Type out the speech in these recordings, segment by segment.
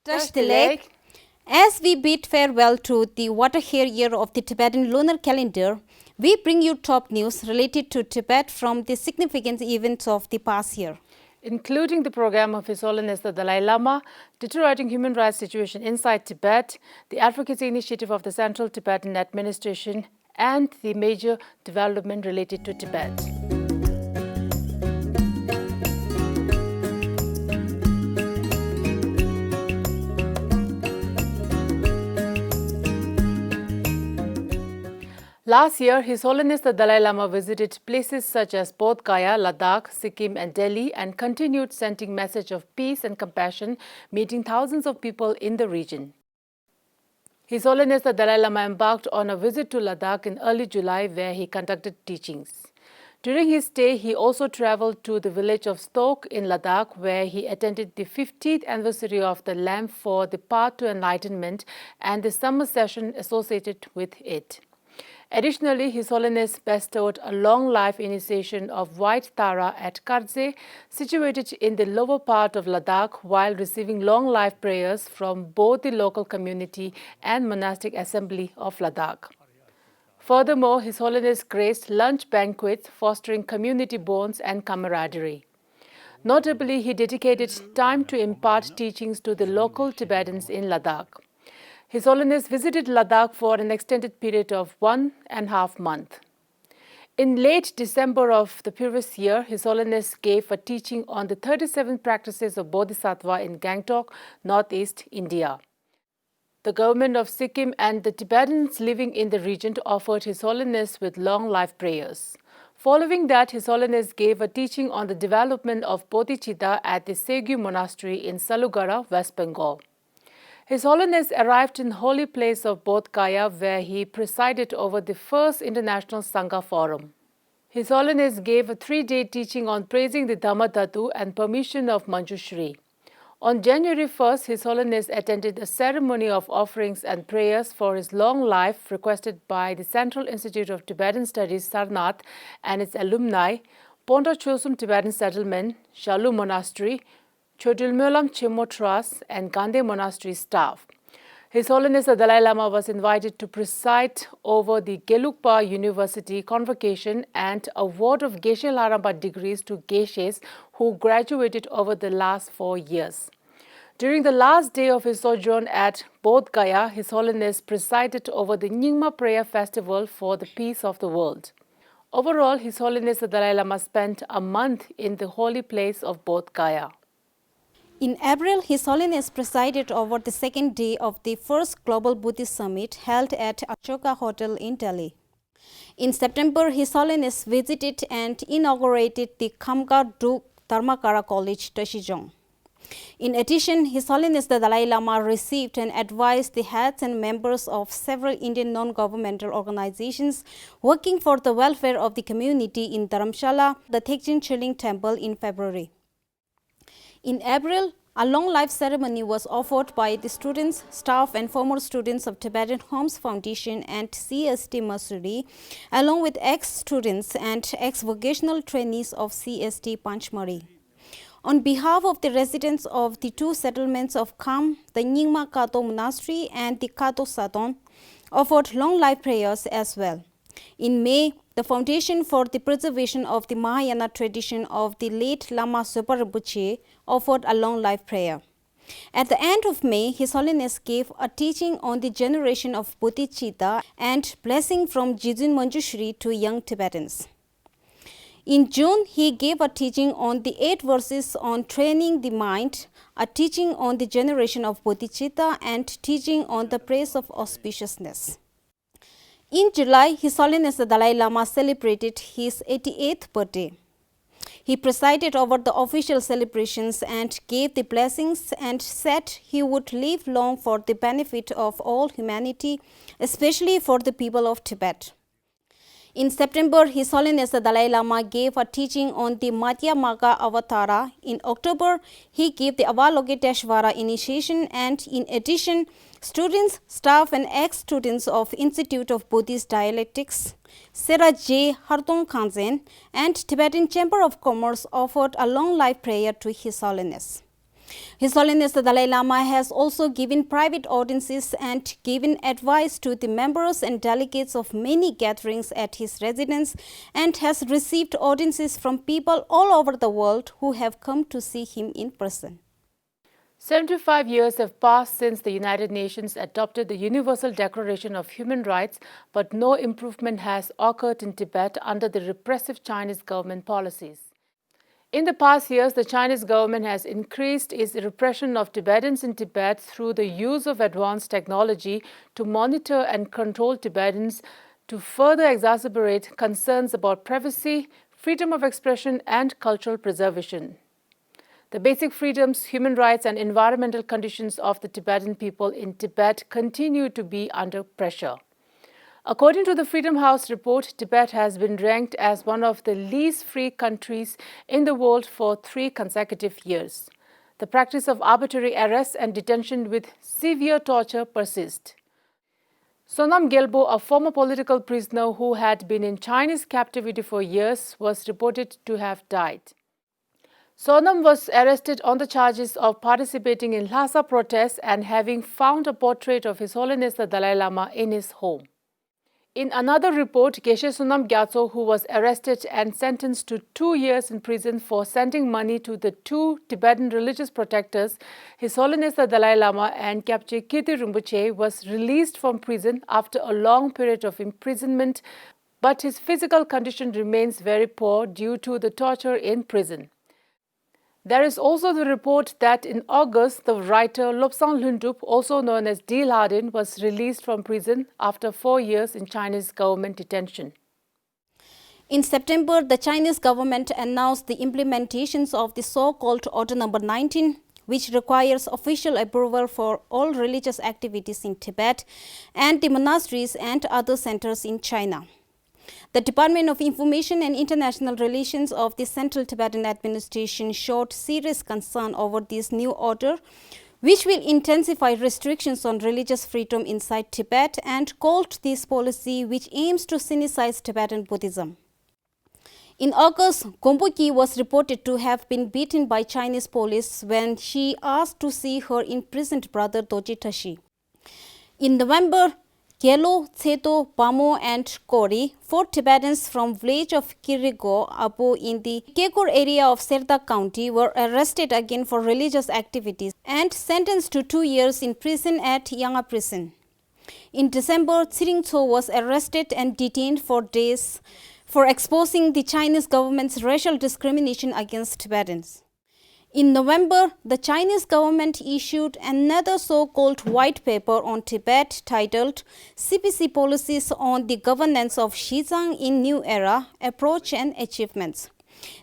Touch the lake. As we bid farewell to the water-hair year of the Tibetan lunar calendar, we bring you top news related to Tibet from the significant events of the past year, including the program of His Holiness the Dalai Lama, deteriorating human rights situation inside Tibet, the advocacy initiative of the Central Tibetan Administration, and the major development related to Tibet. Last year, His Holiness the Dalai Lama visited places such as Bodh Gaya, Ladakh, Sikkim and Delhi and continued sending message of peace and compassion, meeting thousands of people in the region. His Holiness the Dalai Lama embarked on a visit to Ladakh in early July where he conducted teachings. During his stay, he also traveled to the village of Stok in Ladakh where he attended the 50th anniversary of the Lamp for the Path to Enlightenment and the summer session associated with it. Additionally, His Holiness bestowed a long life initiation of White Tara at Karze, situated in the lower part of Ladakh, while receiving long life prayers from both the local community and monastic assembly of Ladakh. Furthermore, His Holiness graced lunch banquets, fostering community bonds and camaraderie. Notably, he dedicated time to impart teachings to the local Tibetans in Ladakh. His Holiness visited Ladakh for an extended period of 1.5 months. In late December of the previous year, His Holiness gave a teaching on the 37 practices of Bodhisattva in Gangtok, Northeast India. The government of Sikkim and the Tibetans living in the region offered His Holiness with long life prayers. Following that, His Holiness gave a teaching on the development of Bodhicitta at the Segyu Monastery in Salugara, West Bengal. His Holiness arrived in holy place of Bodh Gaya where he presided over the first International Sangha Forum. His Holiness gave a 3-day teaching on praising the Dhammadhatu and permission of Manjushri. On January 1st, His Holiness attended a ceremony of offerings and prayers for his long life requested by the Central Institute of Tibetan Studies, Sarnath, and its alumni, Ponta Chosum Tibetan Settlement, Shalu Monastery, Chodilmulam Chimo Trust and Gandhi Monastery staff. His Holiness the Dalai Lama was invited to preside over the Gelugpa University convocation and award of Geshe Laramba degrees to Geshes who graduated over the last 4 years. During the last day of his sojourn at Bodh Gaya, His Holiness presided over the Nyingma Prayer Festival for the peace of the world. Overall, His Holiness the Dalai Lama spent a month in the holy place of Bodh Gaya. In April, His Holiness presided over the second day of the first Global Buddhist Summit held at Ashoka Hotel in Delhi. In September, His Holiness visited and inaugurated the Khamgar Duk Dharmakara College, Tashijong. In addition, His Holiness the Dalai Lama received and advised the heads and members of several Indian non-governmental organizations working for the welfare of the community in Dharamshala, the Thekchen Chilling Temple in February. In April, a long life ceremony was offered by the students, staff and former students of Tibetan Homes Foundation and CST Masuri, along with ex-students and ex-vocational trainees of CST Panchmari. On behalf of the residents of the 2 settlements of Kham, the Nyingma Kato Monastery and the Kato Saton, offered long life prayers as well. In May, the Foundation for the Preservation of the Mahayana tradition of the late Lama Zopa Rinpoche offered a long life prayer. At the end of May, His Holiness gave a teaching on the generation of Bodhicitta and blessing from Jijun Manjushri to young Tibetans. In June, he gave a teaching on the 8 verses on training the mind, a teaching on the generation of Bodhicitta and teaching on the praise of auspiciousness. In July, His Holiness the Dalai Lama celebrated his 88th birthday. He presided over the official celebrations and gave the blessings and said he would live long for the benefit of all humanity, especially for the people of Tibet. In September, His Holiness the Dalai Lama gave a teaching on the Madhyamaka Avatara. In October, he gave the Avalokiteshvara initiation and in addition, students, staff and ex-students of Institute of Buddhist Dialectics, Sera J. Hartong Khanzen and Tibetan Chamber of Commerce offered a long life prayer to His Holiness. His Holiness the Dalai Lama has also given private audiences and given advice to the members and delegates of many gatherings at his residence, and has received audiences from people all over the world who have come to see him in person. 75 years have passed since the United Nations adopted the Universal Declaration of Human Rights, but no improvement has occurred in Tibet under the repressive Chinese government policies. In the past years, the Chinese government has increased its repression of Tibetans in Tibet through the use of advanced technology to monitor and control Tibetans, to further exacerbate concerns about privacy, freedom of expression, and cultural preservation. The basic freedoms, human rights, and environmental conditions of the Tibetan people in Tibet continue to be under pressure. According to the Freedom House report, Tibet has been ranked as one of the least free countries in the world for 3 consecutive years. The practice of arbitrary arrest and detention with severe torture persists. Sonam Gyalpo, a former political prisoner who had been in Chinese captivity for years, was reported to have died. Sonam was arrested on the charges of participating in Lhasa protests and having found a portrait of His Holiness the Dalai Lama in his home. In another report, Geshe Sonam Gyatso, who was arrested and sentenced to 2 years in prison for sending money to the 2 Tibetan religious protectors, His Holiness the Dalai Lama and Kyabche Kirti Rinpoche, was released from prison after a long period of imprisonment, but his physical condition remains very poor due to the torture in prison. There is also the report that in August, the writer Lobsang Lundup, also known as D. Lardin, was released from prison after 4 years in Chinese government detention. In September, the Chinese government announced the implementations of the so-called Order No. 19, which requires official approval for all religious activities in Tibet and the monasteries and other centers in China. The Department of Information and International Relations of the Central Tibetan Administration showed serious concern over this new order, which will intensify restrictions on religious freedom inside Tibet, and called this policy which aims to sinicize Tibetan Buddhism. In August, Gomboki was reported to have been beaten by Chinese police when she asked to see her imprisoned brother Doji Tashi. In November, Gyelo, Tseto, Bamo, and Kori, 4 Tibetans from village of Kirigo, Abu in the Kekur area of Serda County, were arrested again for religious activities and sentenced to 2 years in prison at Yanga prison. In December, Tsiringcho was arrested and detained for days for exposing the Chinese government's racial discrimination against Tibetans. In November, the Chinese government issued another so-called white paper on Tibet titled CPC Policies on the Governance of Xizang in New Era, Approach and Achievements.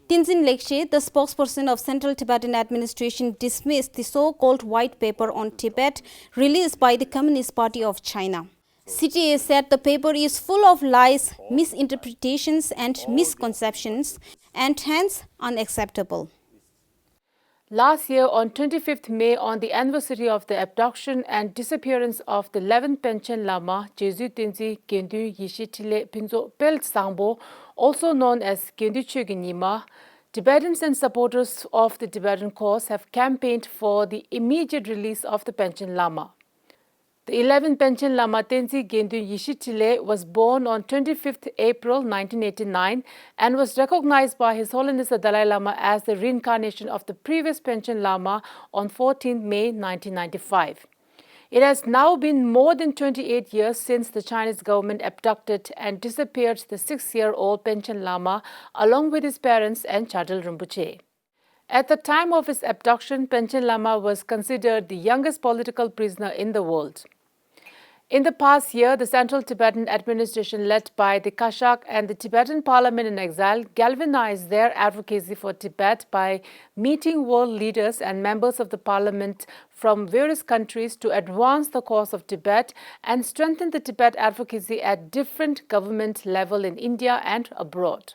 Tenzin Lekshe, the spokesperson of Central Tibetan Administration, dismissed the so-called white paper on Tibet released by the Communist Party of China. CTA said the paper is full of lies, misinterpretations and misconceptions, and hence unacceptable. Last year, on 25th May, on the anniversary of the abduction and disappearance of the 11th Panchen Lama, Jesu Tenzi Gendu Yishitile Pinzo Pelt Sangbo, also known as Gendu Choginima, Tibetans and supporters of the Tibetan cause have campaigned for the immediate release of the Panchen Lama. The 11th Panchen Lama Tenzi Gendu Yishitile was born on 25th April 1989 and was recognized by His Holiness the Dalai Lama as the reincarnation of the previous Panchen Lama on 14th May 1995. It has now been more than 28 years since the Chinese government abducted and disappeared the 6-year-old Panchen Lama along with his parents and Chadal Rinpoche. At the time of his abduction, Panchen Lama was considered the youngest political prisoner in the world. In the past year, the Central Tibetan Administration, led by the Kashak and the Tibetan Parliament in Exile, galvanized their advocacy for Tibet by meeting world leaders and members of the parliament from various countries to advance the cause of Tibet and strengthen the Tibet advocacy at different government levels in India and abroad.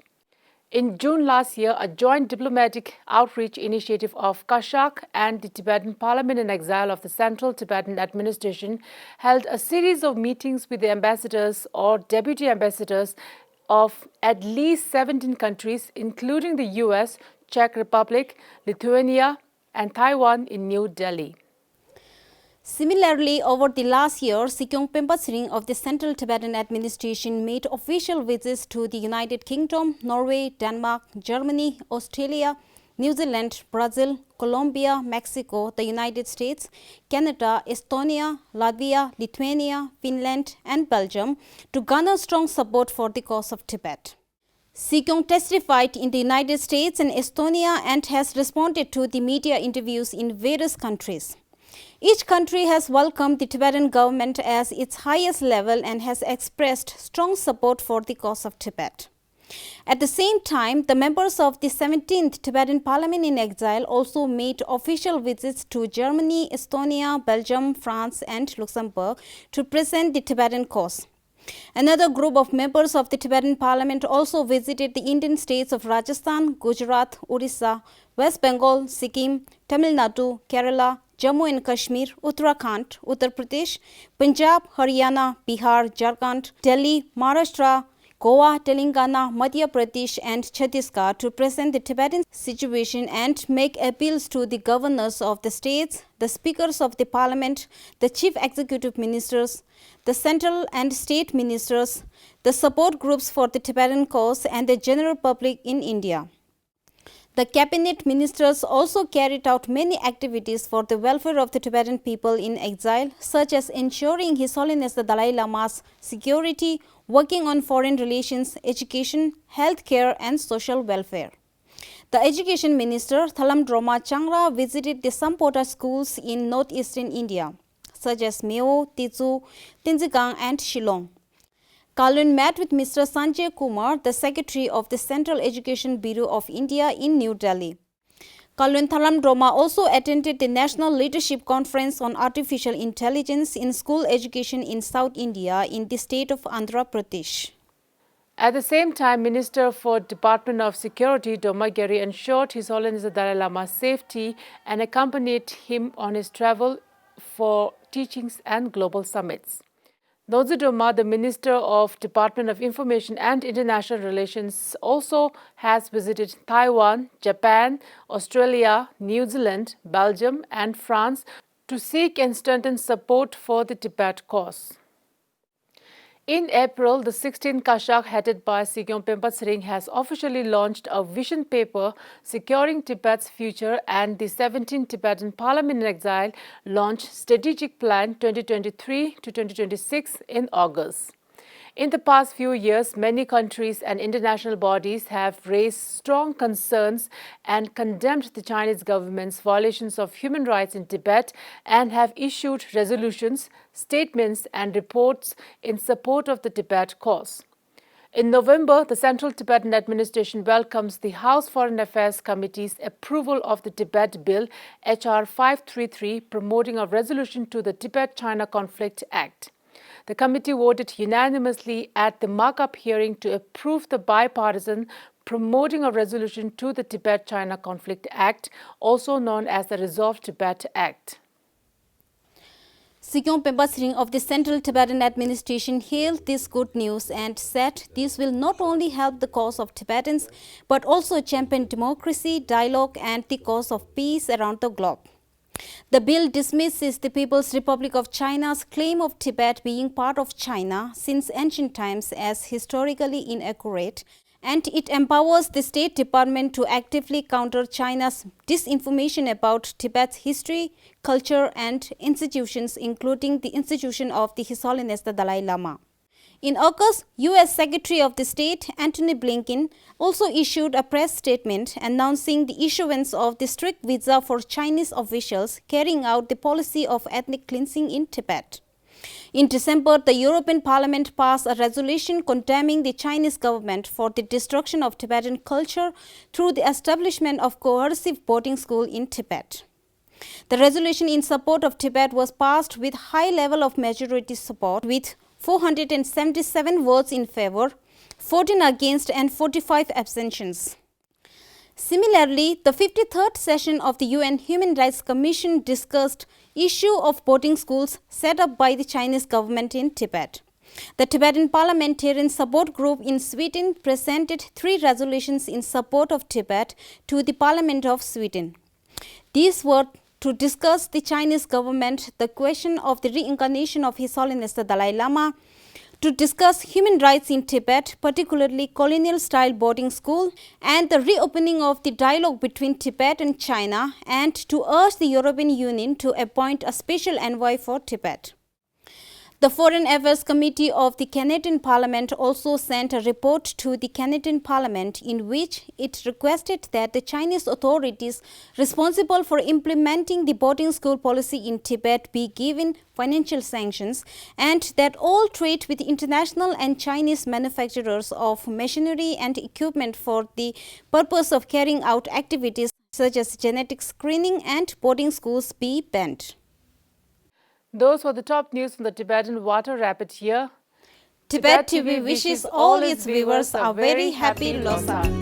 In June last year, a joint diplomatic outreach initiative of Kashak and the Tibetan Parliament in Exile of the Central Tibetan Administration held a series of meetings with the ambassadors or deputy ambassadors of at least 17 countries, including the US, Czech Republic, Lithuania, and Taiwan in New Delhi. Similarly, over the last year, Sikyong Pempasring of the Central Tibetan Administration made official visits to the United Kingdom, Norway, Denmark, Germany, Australia, New Zealand, Brazil, Colombia, Mexico, the United States, Canada, Estonia, Latvia, Lithuania, Finland, and Belgium to garner strong support for the cause of Tibet. Sikyong testified in the United States and Estonia and has responded to the media interviews in various countries. Each country has welcomed the Tibetan government as its highest level and has expressed strong support for the cause of Tibet. At the same time, the members of the 17th Tibetan Parliament in Exile also made official visits to Germany, Estonia, Belgium, France, and Luxembourg to present the Tibetan cause. Another group of members of the Tibetan Parliament also visited the Indian states of Rajasthan, Gujarat, Odisha, West Bengal, Sikkim, Tamil Nadu, Kerala, Jammu and Kashmir, Uttarakhand, Uttar Pradesh, Punjab, Haryana, Bihar, Jharkhand, Delhi, Maharashtra, Goa, Telangana, Madhya Pradesh and Chhattisgarh to present the Tibetan situation and make appeals to the governors of the states, the speakers of the parliament, the chief executive ministers, the central and state ministers, the support groups for the Tibetan cause and the general public in India. The cabinet ministers also carried out many activities for the welfare of the Tibetan people in exile, such as ensuring His Holiness the Dalai Lama's security, working on foreign relations, education, healthcare, and social welfare. The education minister, Thalamdroma Changra, visited the Sampota schools in northeastern India, such as Meo, Tizu, Tinzigang, and Shillong. Kalun met with Mr. Sanjay Kumar, the Secretary of the Central Education Bureau of India in New Delhi. Kalun Thalamdroma also attended the National Leadership Conference on Artificial Intelligence in School Education in South India in the state of Andhra Pradesh. At the same time, Minister for Department of Security Domagiri ensured His Holiness the Dalai Lama's safety and accompanied him on his travel for teachings and global summits. Nozudoma, the Minister of Department of Information and International Relations, also has visited Taiwan, Japan, Australia, New Zealand, Belgium and France to seek and strengthen support for the Tibet cause. In April, the 16th Kashak headed by Sikyong Pempasring has officially launched a vision paper securing Tibet's future, and the 17th Tibetan Parliament in Exile launched Strategic Plan 2023 to 2026 in August. In the past few years, many countries and international bodies have raised strong concerns and condemned the Chinese government's violations of human rights in Tibet and have issued resolutions, statements and reports in support of the Tibet cause. In November, the Central Tibetan Administration welcomes the House Foreign Affairs Committee's approval of the Tibet Bill HR 533 promoting a resolution to the Tibet-China Conflict Act. The committee voted unanimously at the markup hearing to approve the bipartisan promoting a resolution to the Tibet-China Conflict Act, also known as the Resolve Tibet Act. Sikyong Pempasring of the Central Tibetan Administration hailed this good news and said this will not only help the cause of Tibetans but also champion democracy, dialogue and the cause of peace around the globe. The bill dismisses the People's Republic of China's claim of Tibet being part of China since ancient times as historically inaccurate, and it empowers the State Department to actively counter China's disinformation about Tibet's history, culture and institutions, including the institution of the His Holiness the Dalai Lama. In August, U.S. Secretary of the State Antony Blinken also issued a press statement announcing the issuance of the strict visa for Chinese officials carrying out the policy of ethnic cleansing in Tibet. In December, the European Parliament passed a resolution condemning the Chinese government for the destruction of Tibetan culture through the establishment of coercive boarding school in Tibet. The resolution in support of Tibet was passed with high level of majority support with 477 votes in favor, 14 against and 45 abstentions. Similarly, the 53rd session of the UN Human Rights Commission discussed issue of boarding schools set up by the Chinese government in Tibet. The Tibetan Parliamentarian Support Group in Sweden presented 3 resolutions in support of Tibet to the Parliament of Sweden. These were to discuss the Chinese government, the question of the reincarnation of His Holiness the Dalai Lama, to discuss human rights in Tibet, particularly colonial-style boarding school, and the reopening of the dialogue between Tibet and China, and to urge the European Union to appoint a special envoy for Tibet. The Foreign Affairs Committee of the Canadian Parliament also sent a report to the Canadian Parliament in which it requested that the Chinese authorities responsible for implementing the boarding school policy in Tibet be given financial sanctions, and that all trade with international and Chinese manufacturers of machinery and equipment for the purpose of carrying out activities such as genetic screening and boarding schools be banned. Those were the top news from the Tibetan Water Rapid here. Tibettv wishes all its viewers a very happy Losar.